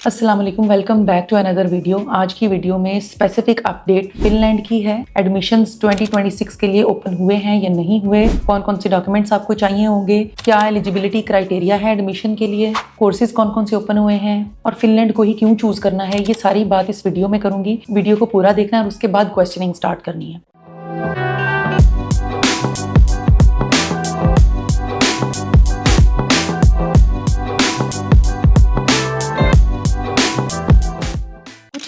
अस्सलाम वालेकुम, welcome back to another video. आज की वीडियो में स्पेसिफिक अपडेट फिनलैंड की है। एडमिशंस 2026 के लिए ओपन हुए हैं या नहीं हुए, कौन कौन से डॉक्यूमेंट्स आपको चाहिए होंगे, क्या एलिजिबिलिटी क्राइटेरिया है एडमिशन के लिए, कोर्सेज कौन कौन से ओपन हुए हैं और फिनलैंड को ही क्यों चूज करना है, ये सारी बात इस वीडियो में करूंगी। वीडियो को पूरा देखना है और उसके बाद क्वेश्चनिंग स्टार्ट करनी है।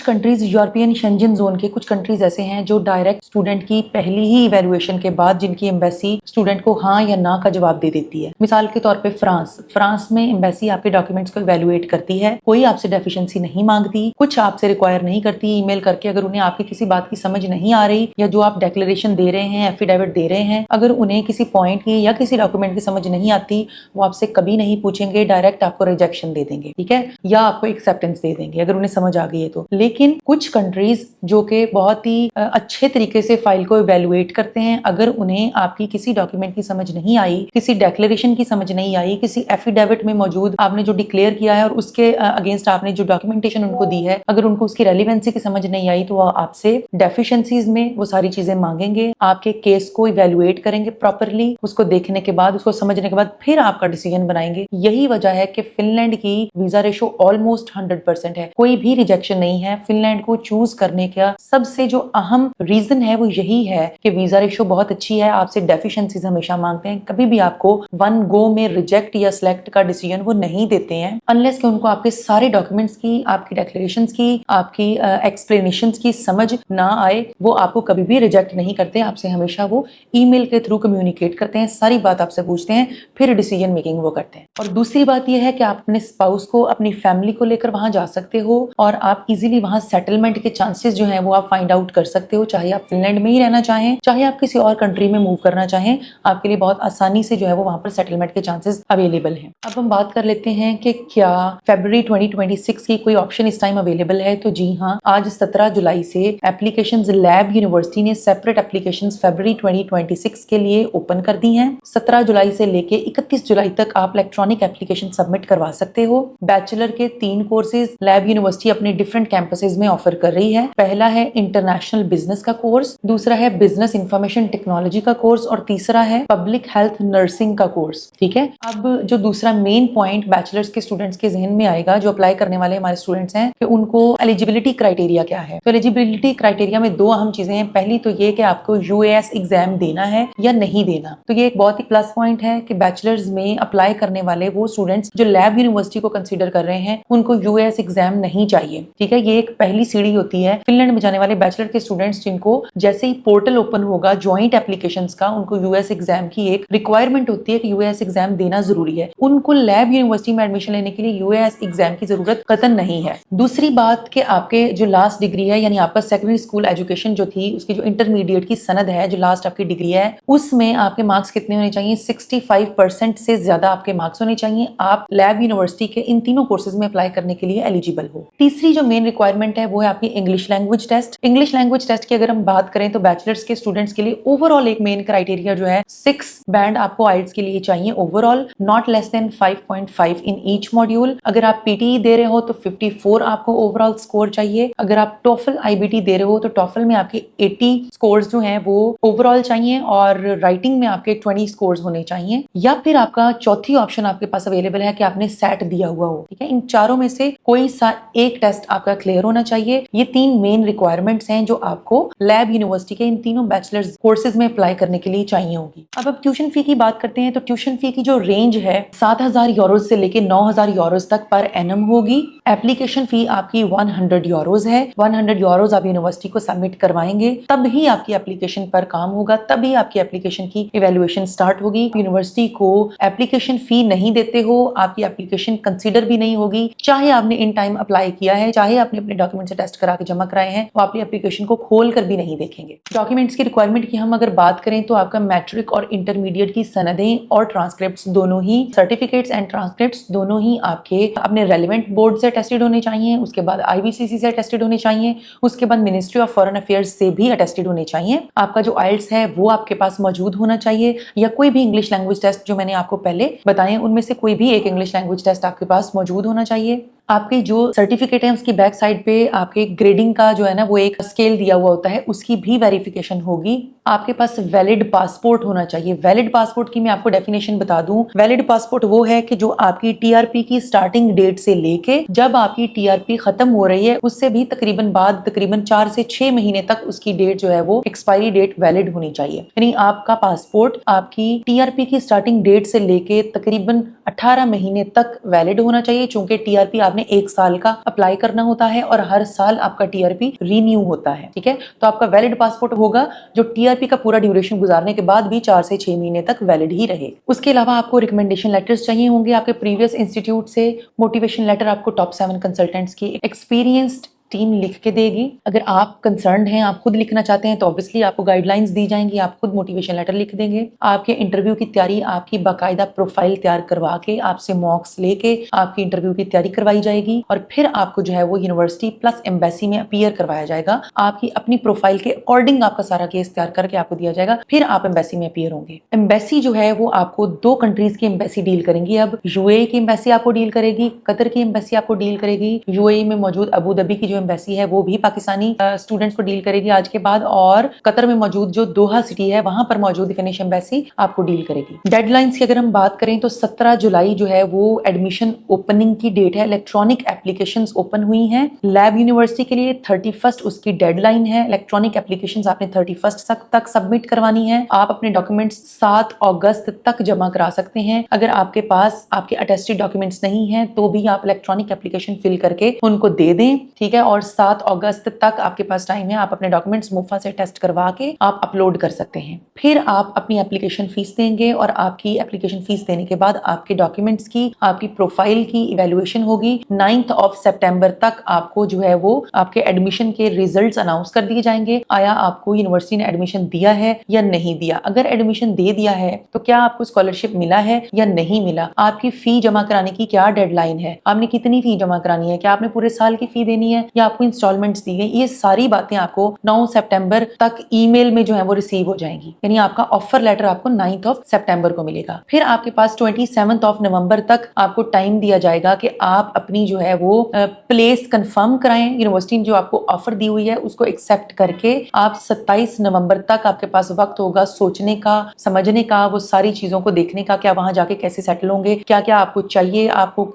कंट्रीज यूरोपियन शेंजन जोन के कुछ कंट्रीज ऐसे हैं जो डायरेक्ट स्टूडेंट की पहली ही इवैल्यूएशन के बाद जिनकी एम्बेसी स्टूडेंट को हाँ या ना का जवाब दे देती है। मिसाल के तौर पे फ्रांस में एम्बेसी आपके डॉक्यूमेंट्स को इवैल्यूएट करती है, कोई आपसे डेफिशिएंसी नहीं मांगती, कुछ आपसे रिक्वायर नहीं करती ईमेल करके। अगर उन्हें आपकी किसी बात की समझ नहीं आ रही या जो आप डिक्लेरेशन दे रहे हैं, एफिडेविट दे रहे हैं, अगर उन्हें किसी पॉइंट की या किसी डॉक्यूमेंट की समझ नहीं आती, वो आपसे कभी नहीं पूछेंगे, डायरेक्ट आपको रिजेक्शन दे देंगे, ठीक है, या आपको एक्सेप्टेंस दे देंगे अगर उन्हें समझ आ गई है तो। लेकिन कुछ कंट्रीज जो कि बहुत ही अच्छे तरीके से फाइल को इवैल्यूएट करते हैं, अगर उन्हें आपकी किसी डॉक्यूमेंट की समझ नहीं आई, किसी डिक्लेरेशन की समझ नहीं आई, किसी एफिडेविट में मौजूद आपने जो डिक्लेयर किया है और उसके अगेंस्ट आपने जो डॉक्यूमेंटेशन उनको दी है, अगर उनको उसकी रेलिवेंसी की समझ नहीं आई तो वो आपसे डेफिशिएंसीज में वो सारी चीजें मांगेंगे, आपके केस को इवैल्यूएट करेंगे प्रॉपरली, उसको देखने के बाद, उसको समझने के बाद फिर आपका डिसीजन बनाएंगे। यही वजह है कि फिनलैंड की वीजा रेशो ऑलमोस्ट 100% है, कोई भी रिजेक्शन नहीं है। फिनलैंड को चूज करने का सबसे जो अहम रीजन है वो यही है कि वीजा रेशो बहुत अच्छी है, आपसे डेफिशिएंसीज हमेशा मांगते हैं, कभी भी आपको वन गो में रिजेक्ट या सिलेक्ट का डिसीजन वो नहीं देते हैं, अनलेस कि उनको आपके सारे डॉक्यूमेंट्स की, आपकी डिक्लेरेशंस की, आपकी एक्सप्लेनेशंस की समझ ना आए, वो आपको कभी भी रिजेक्ट नहीं करते। आपसे हमेशा वो ईमेल के थ्रू कम्युनिकेट करते हैं, सारी बात आपसे पूछते हैं, फिर डिसीजन मेकिंग वो करते हैं। और दूसरी बात यह है कि आप अपने स्पाउस को, अपनी फैमिली को लेकर वहां जा सकते हो और आप इजीली वहां सेटलमेंट के चांसेस जो हैं वो आप फाइंड आउट कर सकते हो, चाहे आप फिनलैंड में ही रहना चाहें, चाहे आप किसी और कंट्री में मूव करना चाहें, आपके लिए बहुत आसानी से जो है वो वहां पर सेटलमेंट के चांसेस अवेलेबल हैं। अब हम बात कर लेते हैं कि क्या फरवरी 2026 की कोई ऑप्शन इस टाइम अवेलेबल है। तो जी हाँ, आज 17 जुलाई से एप्लीकेशंस लैब यूनिवर्सिटी ने सेपरेट एप्लीकेशंस फरवरी 2026 के लिए ओपन कर दी हैं। 17 जुलाई से लेके 31 जुलाई तक आप इलेक्ट्रॉनिक एप्लीकेशन सबमिट करवा सकते हो। बैचलर के 3 कोर्सेज लैब यूनिवर्सिटी अपने डिफरेंट कैंपसेज में ऑफर कर रही है। पहला है इंटरनेशनल बिजनेस का कोर्स, दूसरा है बिजनेस इंफॉर्मेशन टेक्नोलॉजी का कोर्स और तीसरा है पब्लिक हेल्थ नर्सिंग का कोर्स, ठीक है। अब जो दूसरा मेन पॉइंट बैचलर्स के स्टूडेंट्स के जहन में आएगा, जो अप्लाई करने वाले हमारे स्टूडेंट्स हैं, कि उनको एलिजिबिलिटी क्राइटेरिया क्या है। तो एलिजिबिलिटी क्राइटेरिया में 2 अहम चीजें हैं। पहली तो ये कि आपको यूएएस एग्जाम देना है या नहीं देना। तो ये एक बहुत ही प्लस पॉइंट है कि बैचलर्स में अप्लाई करने वाले वो स्टूडेंट्स जो लैब यूनिवर्सिटी को कंसीडर कर रहे हैं, उनको यूएस एग्जाम नहीं चाहिए, ठीक है। ये एक पहली सीढ़ी होती है फिनलैंड में जाने वाले बैचलर के स्टूडेंट्स जिनको जैसे ही पोर्टल ओपन होगा ज्वाइंट एप्लीकेशंस का, उनको यूएस एग्जाम की एक रिक्वायरमेंट होती है कि यूएस एग्जाम देना जरूरी है। उनको लैब यूनिवर्सिटी में एडमिशन लेने के लिए यूएस एग्जाम की जरूरत कतई नहीं है। दूसरी बात कि आपके जो लास्ट डिग्री है, यानी आपका सेकेंडरी स्कूल एजुकेशन जो थी, उसकी जो इंटरमीडिएट की सनद है, जो लास्ट आपकी डिग्री है, उसमें आपके मार्क्स कितने होने चाहिए? 65% से ज्यादा आपके मार्क्स होने चाहिए। आप लैब यूनिवर्सिटी के इन तीनों कोर्सेज में अप्लाई करने के लिए एलिजिबल हो। तीसरी जो मेन रिक्वायरमेंट है वो है आपकी English language test. English language test की अगर हम बात करें तो बैचलर्स के स्टूडेंट्स के लिए ओवरऑल एक मेन क्राइटेरिया जो है 6 बैंड आपको आइल्स के लिए चाहिए overall, not less than 5.5 in each module. अगर आप पीटीई दे रहे हो तो 54 आपको ओवरऑल स्कोर चाहिए। अगर आप टॉफल आईबीटी दे रहे हो तो टॉफल में आपके 80 स्कोर्स जो हैं वो ओवरऑल चाहिए और राइटिंग में आपके 20 स्कोर्स होने चाहिए। या फिर आपका चौथी ऑप्शन आपके पास अवेलेबल है कि आपने सेट दिया हुआ हो, ठीक है। इन चारों में से कोई सा एक टेस्ट आपका क्लियर होना चाहिए। ये 3 मेन रिक्वायरमेंट्स हैं जो आपको लैब यूनिवर्सिटी के इन तीनों बैचलर्स कोर्सेज में अप्लाई करने के लिए चाहिए होगी। अब ट्यूशन फी की बात करते हैं तो ट्यूशन फी की जो रेंज है 7,000 यूरोज से लेके 9,000 यूरोज तक पर एनम होगी। एप्लीकेशन फी आपकी 100 यूरोज है। 100 यूरोज आप यूनिवर्सिटी को सबमिट करवाएंगे, तब ही आपकी एप्लीकेशन पर काम होगा, तभी आपकी एप्लीकेशन की इवैल्यूएशन स्टार्ट होगी। यूनिवर्सिटी को एप्लीकेशन फी नहीं देते हो, आपकी एप्लीकेशन कंसीडर भी नहीं होगी, चाहे आपने इन टाइम अप्लाई किया है, चाहे आपने अपने डॉक्यूमेंट से टेस्ट करा के जमा कराए हैं, वो आपकी एप्लीकेशन को खोल कर भी नहीं देखेंगे। डॉक्यूमेंट्स की रिक्वायरमेंट की हम अगर बात करें तो आपका मैट्रिक और इंटरमीडिएट की सनदें और ट्रांसक्रिप्ट्स दोनों ही, सर्टिफिकेट्स एंड ट्रांसक्रिप्ट्स दोनों ही आपके अपने रेलिवेंट बोर्ड से अटेस्टेड होने चाहिए, उसके बाद आईबीसीसी से अटेस्टेड होने चाहिए, उसके बाद मिनिस्ट्री ऑफ फॉरेन अफेयर्स से भी अटेस्टेड होने चाहिए। आपका जो आइल्स है वो आपके पास मौजूद होना चाहिए, या कोई भी इंग्लिश लैंग्वेज टेस्ट जो मैंने आपको पहले बताए उनमें से कोई भी एक इंग्लिश लैंग्वेज टेस्ट आपके पास मौजूद होना चाहिए। आपकी जो सर्टिफिकेट है उसकी बैक साइड पे आपके ग्रेडिंग का जो है ना वो एक स्केल दिया हुआ होता है, उसकी भी वेरिफिकेशन होगी। आपके पास वैलिड पासपोर्ट होना चाहिए। वैलिड पासपोर्ट की मैं आपको डेफिनेशन बता दूं, वैलिड पासपोर्ट वो है कि जो आपकी टीआरपी की स्टार्टिंग डेट से लेके जब आपकी टीआरपी खत्म हो रही है उससे भी तकरीबन 4 से 6 महीने तक उसकी डेट जो है वो एक्सपायरी डेट वैलिड होनी चाहिए। यानी आपका पासपोर्ट आपकी टीआरपी की स्टार्टिंग डेट से लेके तकरीबन 18 महीने तक वैलिड होना चाहिए, चूंकि टीआरपी आपने 1 साल का अप्लाई करना होता है और हर साल आपका टीआरपी रीन्यू होता है। ठीक है, तो आपका वैलिड पासपोर्ट होगा जो टीआरपी का पूरा ड्यूरेशन गुजारने के बाद भी 4 से 6 महीने तक वैलिड ही रहे। उसके अलावा आपको रिकमेंडेशन लेटर्स चाहिए होंगे आपके प्रीवियस इंस्टीट्यूट से। मोटिवेशन लेटर आपको टॉप 7 कंसल्टेंट्स की एक्सपीरियंस्ड टीम लिख के देगी। अगर आप कंसर्न्ड हैं, आप खुद लिखना चाहते हैं तो ऑब्वियसली आपको गाइडलाइंस दी जाएंगी, आप खुद मोटिवेशन लेटर लिख देंगे। आपके इंटरव्यू की तैयारी, आपकी बाकायदा प्रोफाइल तैयार करवा के आपसे मॉक्स लेके आपकी इंटरव्यू की तैयारी करवाई जाएगी और फिर आपको जो है वो यूनिवर्सिटी प्लस एम्बेसी में अपीयर करवाया जाएगा। आपकी अपनी प्रोफाइल के अकॉर्डिंग आपका सारा केस तैयार करके आपको दिया जाएगा, फिर आप एम्बेसी में अपीयर होंगे। एम्बेसी जो है वो आपको 2 कंट्रीज की एम्बेसी डील करेंगी। अब यूएई की एम्बेसी आपको डील करेगी, कतर की एम्बेसी आपको डील करेगी, यूएई में मौजूद अबू धाबी की जो एम्बेसी है वो भी पाकिस्तानी स्टूडेंट्स को डील करेगी आज के बाद, और कतर में मौजूद जो दोहा सिटी है वहां पर मौजूद फिनिश एम्बेसी आपको डील करेगी। डेडलाइंस की अगर हम बात करें तो 17 जुलाई जो है वो एडमिशन ओपनिंग की डेट है। इलेक्ट्रॉनिक एप्लीकेशंस ओपन हुई हैं लैब यूनिवर्सिटी के लिए, 31 उसकी डेडलाइन है। इलेक्ट्रॉनिक एप्लीकेशंस आपने 31 तक सबमिट करवानी है। आप अपने डॉक्यूमेंट्स 7 अगस्त तक जमा करा सकते हैं। अगर आपके पास आपके अटेस्टेड डॉक्यूमेंट्स नहीं है तो भी आप इलेक्ट्रॉनिक एप्लीकेशन फिल करके उनको दे दें। ठीक है, और 7 अगस्त तक आपके पास टाइम है। आप अपने डॉक्यूमेंट्स मुफ्फा से टेस्ट करवा के आप अपलोड कर सकते हैं। फिर आप अपनी एप्लीकेशन फीस देंगे और आपकी एप्लीकेशन फीस देने के बाद आपके डॉक्यूमेंट्स की, आपकी प्रोफाइल की इवैल्यूएशन होगी। 9 सितंबर तक आपको जो है वो आपके एडमिशन के रिजल्ट्स अनाउंस कर दिए जाएंगे। आया आपको यूनिवर्सिटी ने एडमिशन दिया है या नहीं दिया। अगर एडमिशन दे दिया है तो क्या आपको स्कॉलरशिप मिला है या नहीं मिला। आपकी फी जमा कराने की क्या डेडलाइन है, आपने कितनी फी जमा करानी है, क्या आपने पूरे साल की फी देनी है या आपको इंस्टॉलमेंट्स दी गई। ये सारी बातें आपको 9 सितंबर तक ईमेल में जो है वो रिसीव हो जाएंगी। यानी आपका ऑफर लेटर आपको 9 सितंबर को मिलेगा। फिर आपके पास 27 नवंबर तक आपको टाइम दिया जाएगा कि आप अपनी जो है वो प्लेस कंफर्म कराएं। यूनिवर्सिटी ने जो आपको ऑफर दी हुई है उसको एक्सेप्ट करके आप 27 नवंबर तक आपके पास वक्त होगा सोचने का, समझने का, वो सारी चीजों को देखने का, क्या वहां जाके कैसे सेटल होंगे, क्या क्या आपको चाहिए, आपको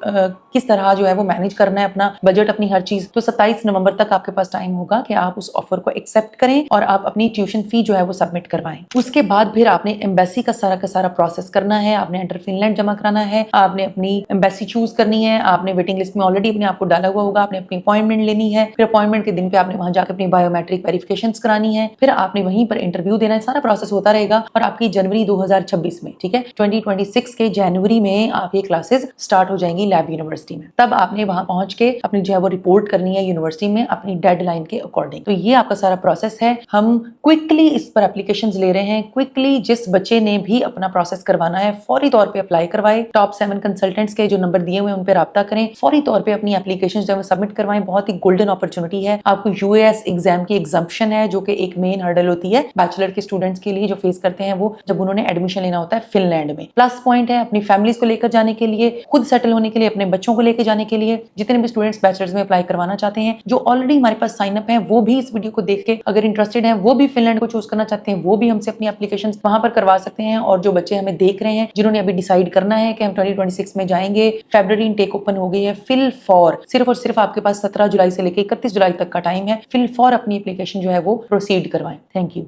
किस तरह जो है वो मैनेज करना है अपना बजट, अपनी हर चीज। तो 27 नवंबर तक आपके पास टाइम होगा कि आप उस ऑफर को एक्सेप्ट करें और आप अपनी ट्यूशन फी जो है वो सबमिट करवाएं। उसके बाद फिर आपने एम्बेसी का सारा प्रोसेस करना है। आपने एंटर फिनलैंड जमा कराना है, आपने अपनी एम्बेसी चूज करनी है, आपने वेटिंग लिस्ट में ऑलरेडी अपने आपको डाला हुआ होगा, आपने अपनी अपॉइंटमेंट लेनी है। फिर अपॉइंटमेंट के दिन पे आपने वहां जाकर अपनी बायोमेट्रिक वेरिफिकेशन करानी है, फिर आपने वहीं पर इंटरव्यू देना है। सारा प्रोसेस होता रहेगा और आपकी जनवरी 2026 में, ठीक है, 2026 के जनवरी में आपकी क्लासेस स्टार्ट हो जाएंगी लैब यूनिवर्सिटी में। तब आपने वहां पहुंच के अपनी जो है वो रिपोर्ट करनी है यूनिवर्सिटी में अपनी डेडलाइन के अकॉर्डिंग। तो ये आपका सारा प्रोसेस है। हम क्विकली इस पर एप्लीकेशंस ले रहे हैं। क्विकली जिस बच्चे ने भी अपना प्रोसेस करवाना है फौरी तौर पे अप्लाई करवाए। टॉप 7 कंसल्टेंट्स के जो नंबर दिए हुए हैं उन पर राब्ता करें, फौरी तौर पे अपनी एप्लीकेशंस जो है सबमिट करवाएं। बहुत ही गोल्डन अपॉर्चुनिटी है। आपको यूएस एग्जाम की एग्जम्पशन है जो कि एक मेन हर्डल होती है बैचलर के स्टूडेंट्स के लिए जो फेस करते हैं वो जब उन्होंने एडमिशन लेना होता है फिनलैंड में। प्लस पॉइंट है अपनी फैमिलीज को लेकर जाने के लिए, खुद सेटल होने के लिए, अपने बच्चों को लेकर जाने के लिए। जितने भी स्टूडेंट्स बैचलर्स में अप्लाई करवाना चाहते हैं, जो ऑलरेडी हमारे पास साइन अप है, वो भी इस वीडियो को देख के अगर इंटरेस्टेड हैं, वो भी फिनलैंड को चूज करना चाहते हैं, वो भी हमसे अपनी एप्लीकेशन वहां पर करवा सकते हैं। और जो बच्चे हमें देख रहे हैं जिन्होंने अभी डिसाइड करना है कि हम 2026 में जाएंगे, फरवरी इनटेक ओपन हो गई है। फिल फॉर सिर्फ और सिर्फ आपके पास 17 जुलाई से लेकर 31 जुलाई तक का टाइम है। फिल फॉर अपनी एप्लीकेशन जो है वो प्रोसीड करवाएं। Thank you.